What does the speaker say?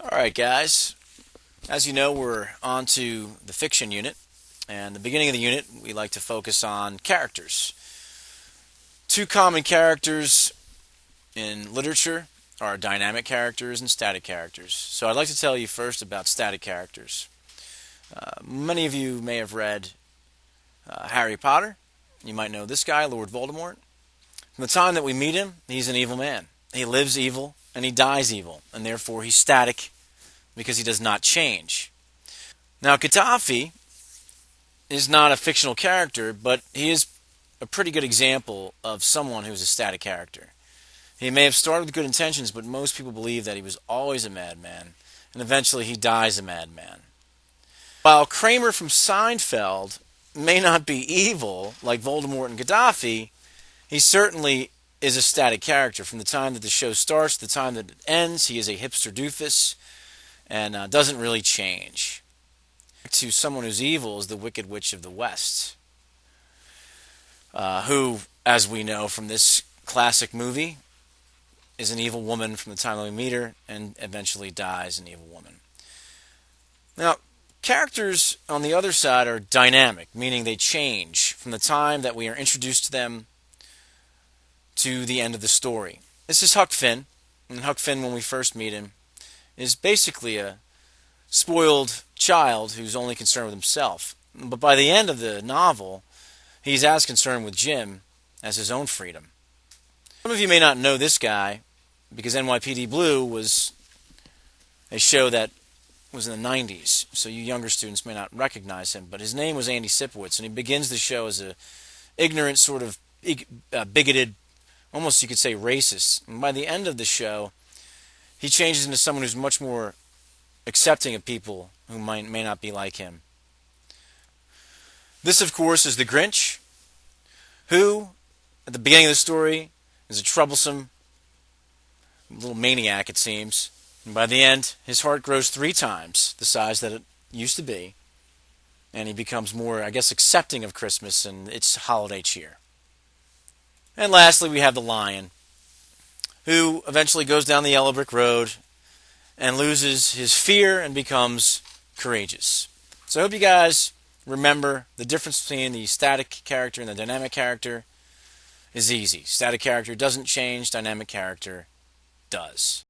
Alright guys, as you know we're on to the fiction unit, and the beginning of the unit we like to focus on characters. Two common characters in literature are dynamic characters and static characters. So I'd like to tell you first about static characters. Many of you may have read Harry Potter. You might know this guy, Lord Voldemort. From the time that we meet him, he's an evil man. He lives evil and he dies evil, and therefore he's static because he does not change. Now, Gaddafi is not a fictional character, but he is a pretty good example of someone who's a static character. He may have started with good intentions, but most people believe that he was always a madman, and eventually he dies a madman. While Kramer from Seinfeld may not be evil like Voldemort and Gaddafi, he certainly is a static character. From the time that the show starts to the time that it ends, he is a hipster doofus and doesn't really change. To someone who's evil is the Wicked Witch of the West, who, as we know from this classic movie, is an evil woman from the time that we meet her and eventually dies an evil woman. Now, characters on the other side are dynamic, meaning they change from the time that we are introduced to them to the end of the story. This is Huck Finn, and Huck Finn, when we first meet him, is basically a spoiled child who's only concerned with himself. But by the end of the novel, he's as concerned with Jim as his own freedom. Some of you may not know this guy because NYPD Blue was a show that was in the 90s, so you younger students may not recognize him, but his name was Andy Sipowicz, and he begins the show as a ignorant, sort of bigoted, almost you could say racist. And by the end of the show, he changes into someone who's much more accepting of people who may not be like him. This, of course, is the Grinch, who, at the beginning of the story, is a troublesome little maniac, it seems. And by the end, his heart grows 3 times the size that it used to be, and he becomes more, I guess, accepting of Christmas and its holiday cheer. And lastly, we have the Lion, who eventually goes down the yellow brick road and loses his fear and becomes courageous. So I hope you guys remember the difference between the static character and the dynamic character is easy. Static character doesn't change, dynamic character does.